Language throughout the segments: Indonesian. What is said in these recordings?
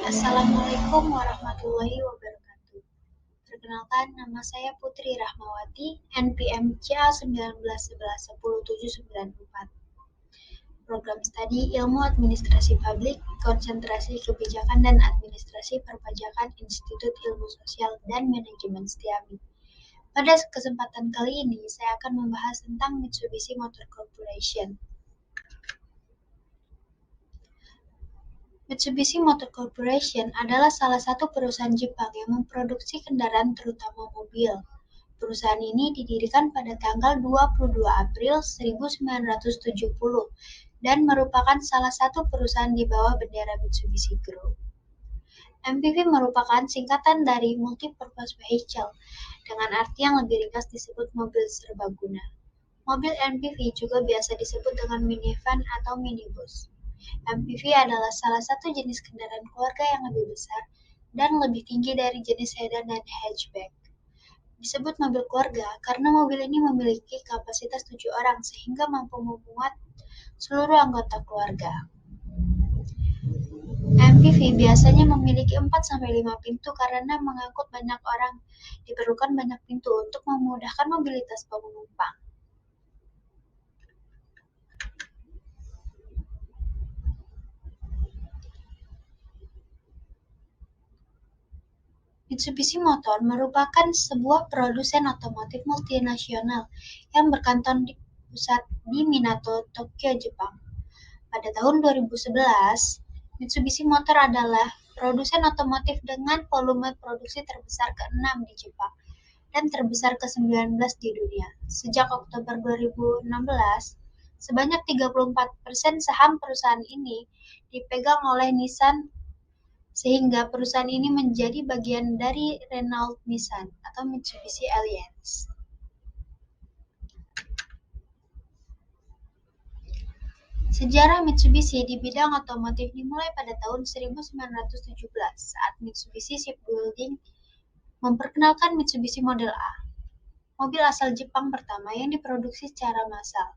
Assalamualaikum warahmatullahi wabarakatuh. Perkenalkan, nama saya Putri Rahmawati, NPM CA19111074. Program studi Ilmu Administrasi Publik, Konsentrasi Kebijakan dan Administrasi Perpajakan Institut Ilmu Sosial dan Manajemen Setiami. Pada kesempatan kali ini, saya akan membahas tentang Mitsubishi Motor Corporation. Mitsubishi Motor Corporation adalah salah satu perusahaan Jepang yang memproduksi kendaraan terutama mobil. Perusahaan ini didirikan pada tanggal 22 April 1970 dan merupakan salah satu perusahaan di bawah bendera Mitsubishi Group. MPV merupakan singkatan dari Multi-Purpose Vehicle, dengan arti yang lebih ringkas disebut mobil serbaguna. Mobil MPV juga biasa disebut dengan minivan atau minibus. MPV adalah salah satu jenis kendaraan keluarga yang lebih besar dan lebih tinggi dari jenis sedan dan hatchback. Disebut mobil keluarga karena mobil ini memiliki kapasitas 7 orang sehingga mampu memuat seluruh anggota keluarga. MPV biasanya memiliki 4-5 pintu karena mengangkut banyak orang. Diperlukan banyak pintu untuk memudahkan mobilitas penumpang. Mitsubishi Motor merupakan sebuah produsen otomotif multinasional yang berkantor pusat di Minato, Tokyo, Jepang. Pada tahun 2011, Mitsubishi Motor adalah produsen otomotif dengan volume produksi terbesar ke-6 di Jepang dan terbesar ke-19 di dunia. Sejak Oktober 2016, sebanyak 34% saham perusahaan ini dipegang oleh Nissan, sehingga perusahaan ini menjadi bagian dari Renault Nissan atau Mitsubishi Alliance. Sejarah Mitsubishi di bidang otomotif dimulai pada tahun 1917 saat Mitsubishi Shipbuilding memperkenalkan Mitsubishi Model A, mobil asal Jepang pertama yang diproduksi secara massal.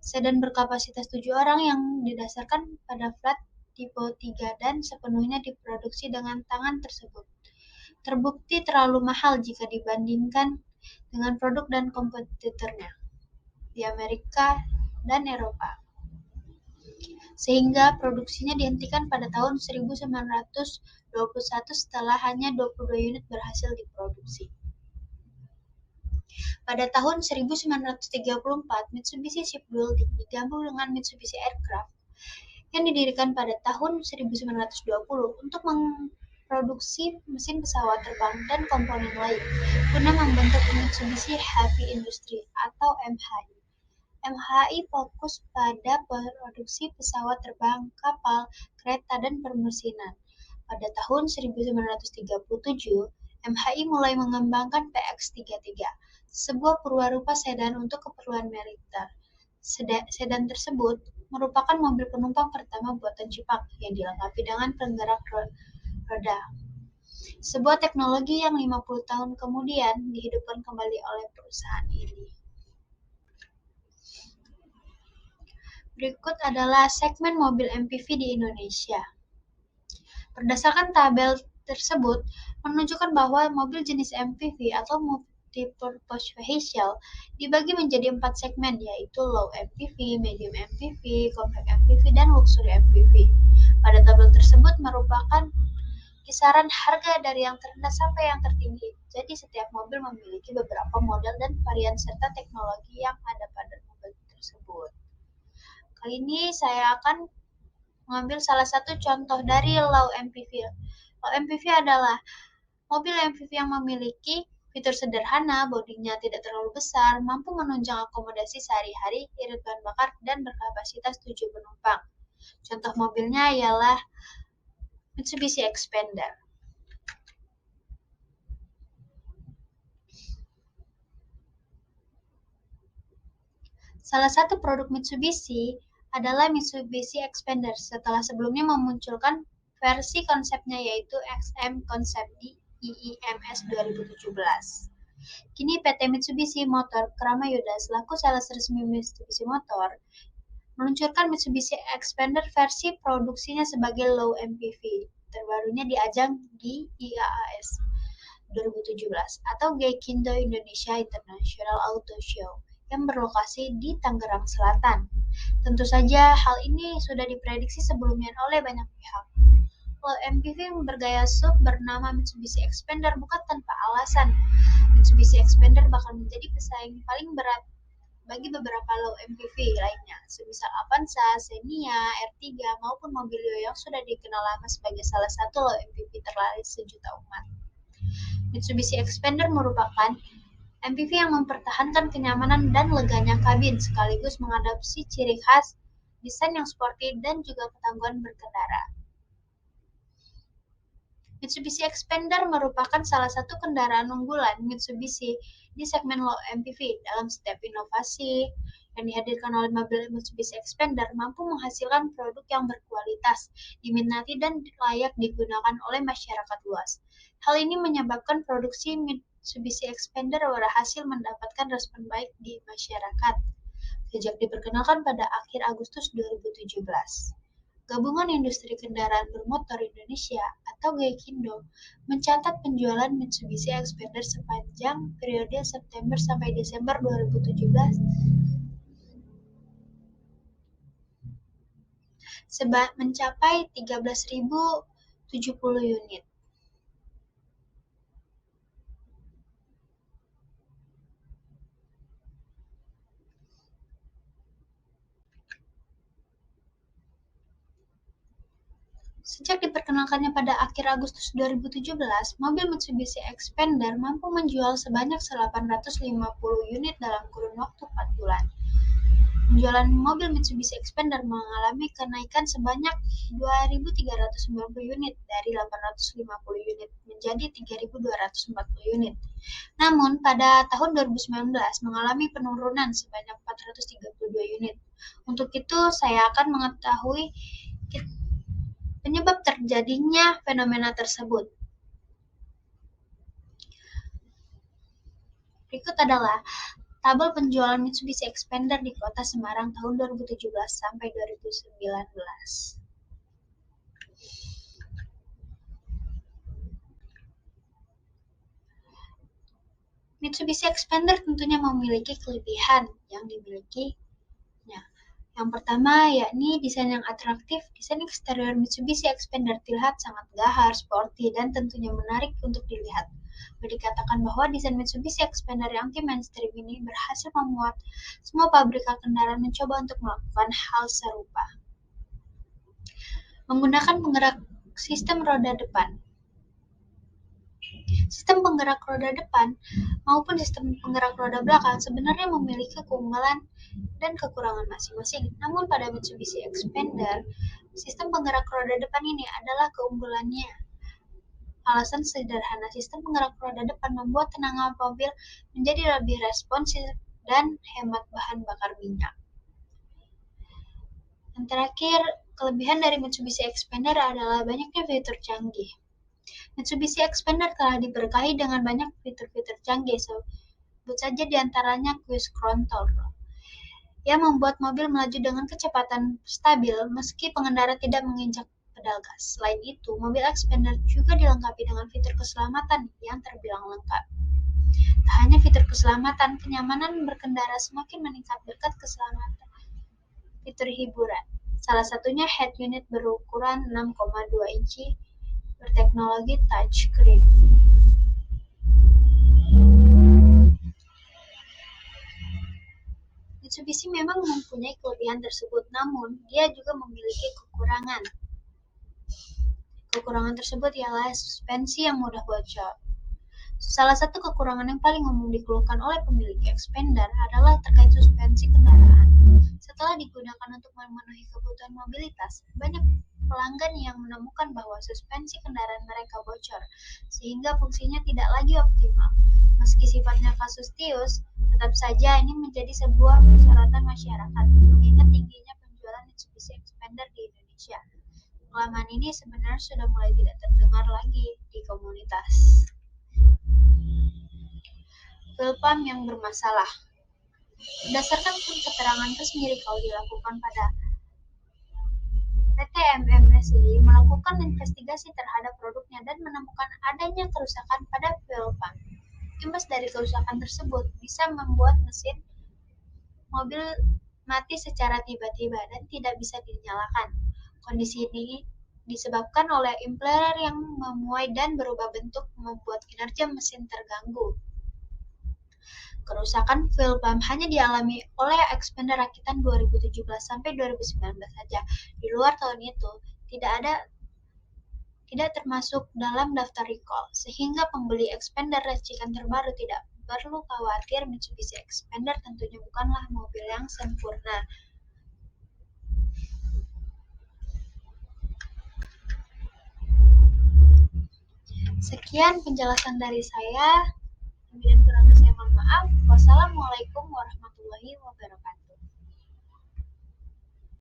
Sedan berkapasitas 7 orang yang didasarkan pada Fiat tipe 3 dan sepenuhnya diproduksi dengan tangan tersebut terbukti terlalu mahal jika dibandingkan dengan produk dan kompetitornya di Amerika dan Eropa, sehingga produksinya dihentikan pada tahun 1921 setelah hanya 22 unit berhasil diproduksi. Pada tahun 1934, Mitsubishi Shipbuilding digabung dengan Mitsubishi Aircraft yang didirikan pada tahun 1920 untuk memproduksi mesin pesawat terbang dan komponen lain guna membentuk Mitsubishi Heavy Industry atau MHI. MHI fokus pada produksi pesawat terbang, kapal, kereta, dan permesinan. Pada tahun 1937, MHI mulai mengembangkan PX-33, sebuah perwarupa sedan untuk keperluan militer. Sedan tersebut merupakan mobil penumpang pertama buatan Jepang yang dilengkapi dengan penggerak roda. Sebuah teknologi yang 50 tahun kemudian dihidupkan kembali oleh perusahaan ini. Berikut adalah segmen mobil MPV di Indonesia. Berdasarkan tabel tersebut menunjukkan bahwa mobil jenis MPV atau Multi-Purpose Vehicle dibagi menjadi 4 segmen, yaitu Low MPV, Medium MPV, Compact MPV, dan Luxury MPV. Pada tabel tersebut merupakan kisaran harga dari yang terendah sampai yang tertinggi, jadi setiap mobil memiliki beberapa model dan varian serta teknologi yang ada pada mobil tersebut. Kali ini saya akan mengambil salah satu contoh dari Low MPV. Low MPV adalah mobil MPV yang memiliki fitur sederhana, bodinya tidak terlalu besar, mampu menunjang akomodasi sehari-hari, irit bahan bakar, dan berkapasitas 7 penumpang. Contoh mobilnya ialah Mitsubishi Xpander. Salah satu produk Mitsubishi adalah Mitsubishi Xpander setelah sebelumnya memunculkan versi konsepnya yaitu XM Concept di IIMS 2017. Kini PT Mitsubishi Motor Kramayuda selaku sales resmi Mitsubishi Motor meluncurkan Mitsubishi Xpander versi produksinya sebagai Low MPV. terbarunya di ajang di IAAS 2017 atau Gaikindo Indonesia International Auto Show yang berlokasi di Tangerang Selatan. Tentu saja hal ini sudah diprediksi sebelumnya oleh banyak pihak. Kalau MPV bergaya SUV bernama Mitsubishi Xpander bukan tanpa alasan. Mitsubishi Xpander bakal menjadi pesaing paling berat bagi beberapa low MPV lainnya, semisal Avanza, Xenia, R3, maupun Mobilio yang sudah dikenal lama sebagai salah satu low MPV terlaris sejuta umat. Mitsubishi Xpander merupakan MPV yang mempertahankan kenyamanan dan leganya kabin, sekaligus mengadopsi ciri khas desain yang sporty dan juga ketangguhan berkendara. Mitsubishi Xpander merupakan salah satu kendaraan unggulan Mitsubishi di segmen low MPV. Dalam setiap inovasi yang dihadirkan oleh mobil Mitsubishi Xpander mampu menghasilkan produk yang berkualitas, diminati dan layak digunakan oleh masyarakat luas. Hal ini menyebabkan produksi Mitsubishi Xpander berhasil mendapatkan respon baik di masyarakat sejak diperkenalkan pada akhir Agustus 2017. Gabungan Industri Kendaraan Bermotor Indonesia atau Gaikindo mencatat penjualan Mitsubishi Xpander sepanjang periode September sampai Desember 2017 mencapai 13.070 unit. Sejak diperkenalkannya pada akhir Agustus 2017, mobil Mitsubishi Xpander mampu menjual sebanyak 850 unit dalam kurun waktu 4 bulan. Penjualan mobil Mitsubishi Xpander mengalami kenaikan sebanyak 2.390 unit dari 850 unit menjadi 3.240 unit. Namun, pada tahun 2019 mengalami penurunan sebanyak 432 unit. Untuk itu, saya akan mengetahui penyebab terjadinya fenomena tersebut. Berikut adalah tabel penjualan Mitsubishi Xpander di Kota Semarang tahun 2017 sampai 2019. Mitsubishi Xpander tentunya memiliki kelebihan yang dimilikinya. Yang pertama yakni desain yang atraktif. Desain eksterior Mitsubishi Xpander terlihat sangat gahar, sporty, dan tentunya menarik untuk dilihat. Boleh dikatakan bahwa desain Mitsubishi Xpander yang anti-mainstream ini berhasil membuat semua pabrikan kendaraan mencoba untuk melakukan hal serupa. Menggunakan penggerak sistem roda depan. Sistem penggerak roda depan maupun sistem penggerak roda belakang sebenarnya memiliki keunggulan dan kekurangan masing-masing. Namun pada Mitsubishi Xpander, sistem penggerak roda depan ini adalah keunggulannya. Alasan sederhana, sistem penggerak roda depan membuat tenaga mobil menjadi lebih responsif dan hemat bahan bakar minyak. Yang terakhir, kelebihan dari Mitsubishi Xpander adalah banyaknya fitur canggih. Mitsubishi Xpander telah diberkahi dengan banyak fitur-fitur canggih, sebut saja diantaranya Cruise Control, yang membuat mobil melaju dengan kecepatan stabil meski pengendara tidak menginjak pedal gas. Selain itu, mobil Xpander juga dilengkapi dengan fitur keselamatan yang terbilang lengkap. Tak hanya fitur keselamatan, kenyamanan berkendara semakin meningkat berkat keselamatan fitur hiburan. Salah satunya head unit berukuran 6,2 inci berteknologi touchscreen. Mitsubishi memang mempunyai kelebihan tersebut, namun dia juga memiliki kekurangan. Kekurangan tersebut ialah suspensi yang mudah bocor. Salah satu kekurangan yang paling umum dikeluhkan oleh pemilik Xpander adalah terkait suspensi kendaraan. Setelah digunakan untuk memenuhi kebutuhan mobilitas, banyak pelanggan yang menemukan bahwa suspensi kendaraan mereka bocor, sehingga fungsinya tidak lagi optimal. Meski sifatnya kasustius, tetap saja ini menjadi sebuah persyaratan masyarakat, mengingat tingginya penjualan Mitsubishi Xpander di Indonesia. Kelemahan ini sebenarnya sudah mulai tidak terdengar lagi di komunitas. Fuel pump yang bermasalah. Berdasarkan keterangan resmi recall dilakukan pada PT MMSI melakukan investigasi terhadap produknya dan menemukan adanya kerusakan pada fuel pump. Imbas dari kerusakan tersebut bisa membuat mesin mobil mati secara tiba-tiba dan tidak bisa dinyalakan. Kondisi ini disebabkan oleh impeller yang memuai dan berubah bentuk membuat kinerja mesin terganggu. Kerusakan fuel pump hanya dialami oleh expander rakitan 2017 sampai 2019 saja. Di luar tahun itu, tidak termasuk dalam daftar recall, sehingga pembeli expander racikan terbaru tidak perlu khawatir. Mitsubishi Expander tentunya bukanlah mobil yang sempurna. Sekian penjelasan dari saya. Lebih dan kurangnya saya mohon maaf. Wassalamualaikum warahmatullahi wabarakatuh.